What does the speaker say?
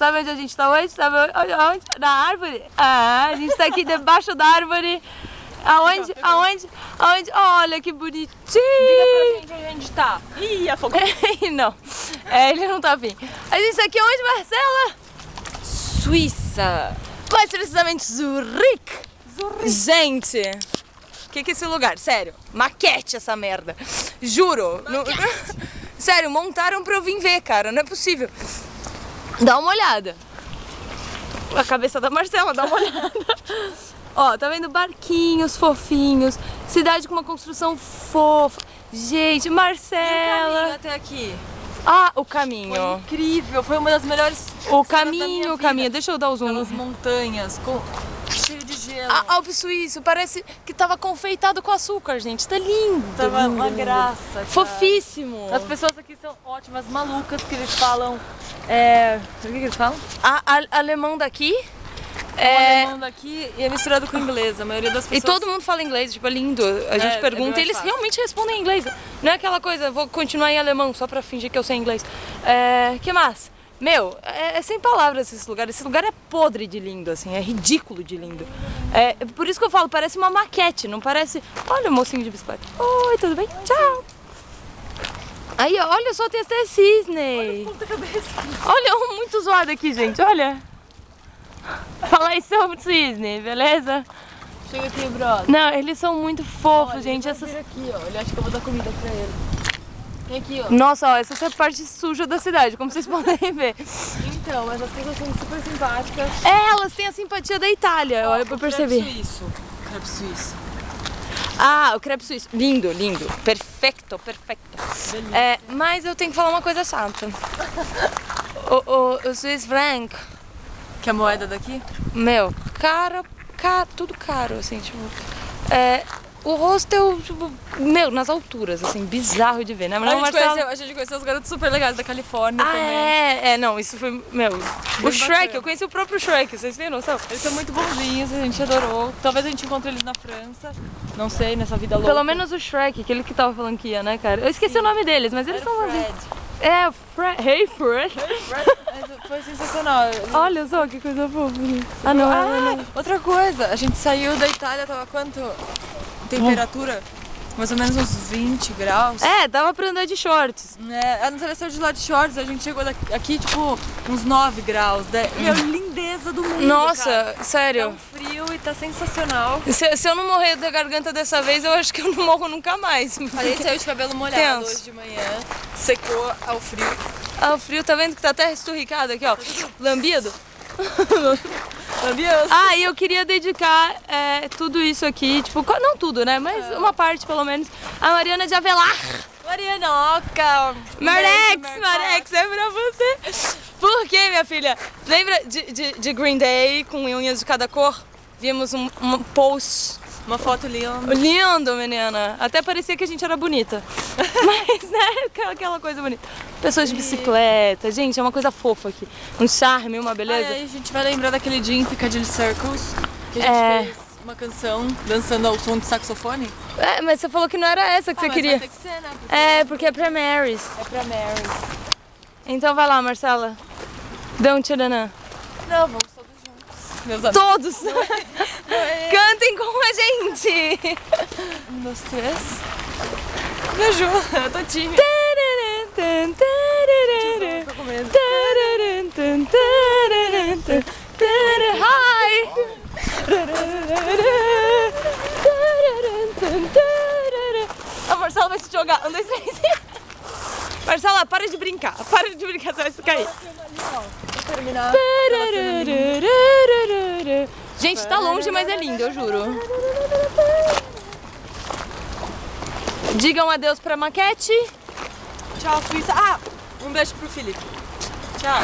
sabe onde a gente tá hoje? Sabe onde? Na árvore? Ah, a gente tá aqui debaixo da árvore. Aonde? Aonde? Aonde? Olha que bonitinho! Diga pra gente onde a gente tá. Ih, afogou. Não, ele não tá afim. A gente tá aqui onde, Marcela? Suíça. Mais precisamente Zurique. Gente, o que é esse lugar? Sério, maquete essa merda. Juro. Sério, montaram pra eu vir ver, cara. Não é possível. Dá uma olhada. A cabeça da Marcela, dá uma olhada. Ó, tá vendo barquinhos fofinhos, cidade com uma construção fofa. Gente, Marcela. Até aqui. Ah, o caminho. Foi incrível, foi uma das melhores. O caminho. Deixa eu dar o zoom. Aquelas montanhas cheio de gelo. A Alpe Suíço, parece que tava confeitado com açúcar, gente. Tá lindo. Tava lindo, uma lindo. graça. Cara. Fofíssimo. As pessoas aqui são ótimas, malucas, que eles falam. O que eles falam? Alemão daqui. O alemão daqui e é misturado com inglês. A maioria das pessoas. E todo mundo fala inglês, tipo, é lindo. A gente pergunta e eles realmente respondem em inglês. Não é aquela coisa, vou continuar em alemão só pra fingir que eu sei inglês. Que mais? Meu, é sem palavras esse lugar. Esse lugar é podre de lindo, assim, é ridículo de lindo. Por isso que eu falo, parece uma maquete, não parece... Olha o mocinho de bicicleta. Oi, tudo bem? Tchau. Aí, olha só, tem até cisne. Olha, muito zoado aqui, gente, olha. Fala aí, seu cisne, beleza? Chega aqui, brother. Não, eles são muito fofos, gente. Vir aqui, ó. Ele acha que eu vou dar comida pra ele. Vem aqui, ó. Nossa, ó, essa é a parte suja da cidade, como vocês podem ver. Então, mas as pessoas são super simpáticas. Elas têm a simpatia da Itália, ó, eu percebi. Crepe suíço. Ah, o crepe suíço. Lindo, lindo. Perfeito. Mas eu tenho que falar uma coisa chata. O Swiss franc. Que é a moeda daqui? Meu, tudo caro, assim, tipo... O hostel, tipo, meu, nas alturas, assim, bizarro de ver, né? Mas a gente conheceu os garotos super legais da Califórnia também. Não, isso foi, meu... O Shrek, bacana. Eu conheci o próprio Shrek, vocês têm noção? Eles são muito bonzinhos, a gente adorou. Talvez a gente encontre eles na França, não sei, nessa vida louca. Pelo menos o Shrek, aquele que tava falando que ia, né, cara? Eu esqueci o nome deles, mas eles são... Fred. O Fred. Hey, Fred. Foi sensacional. Olha só que coisa fofa. Não. Outra coisa, a gente saiu da Itália, tava quanto? Temperatura? Mais ou menos uns 20 graus. Dava pra andar de shorts. A Natália saiu de lá de shorts, a gente chegou aqui tipo uns 9 graus. Meu, lindeza do mundo. Nossa, cara. sério. Tá um frio e tá sensacional. Se eu não morrer da garganta dessa vez, eu acho que eu não morro nunca mais. A gente saiu de cabelo molhado hoje de manhã, secou ao frio. O frio, tá vendo que tá até esturricado aqui, ó. Lambido. E eu queria dedicar tudo isso aqui, tipo, não tudo, né? Mas uma parte, pelo menos, a Mariana de Avelar. Marianoca! Marex, é pra você. Por quê, minha filha? Lembra de Green Day com unhas de cada cor? Vimos um post. Uma foto linda. Lindo, menina. Até parecia que a gente era bonita. Mas, né, aquela coisa bonita. Pessoas de bicicleta. Gente, é uma coisa fofa aqui. Um charme, uma beleza. Aí a gente vai lembrar daquele dia em Piccadilly Circus, que a gente fez uma canção dançando ao som de saxofone. Mas você falou que não era essa que você queria. Vai ter que ser, né? Porque é pra Marys. É pra Mary. Então vai lá, Marcela. Dá um tcharanã. Não, vamos todos juntos. Meus amigos. Todos! Cantem com a gente! 1, 2, 3. Me ajuda, eu tô tímida. Tô com medo. Hi! A Marcela vai se jogar. 1, 2, 3. Marcela, para de brincar. Para de brincar, você vai se cair. Vou terminar. Gente, tá longe, mas é lindo, eu juro. Digam adeus pra maquete. Tchau, Suíça. Um beijo pro Felipe. Tchau.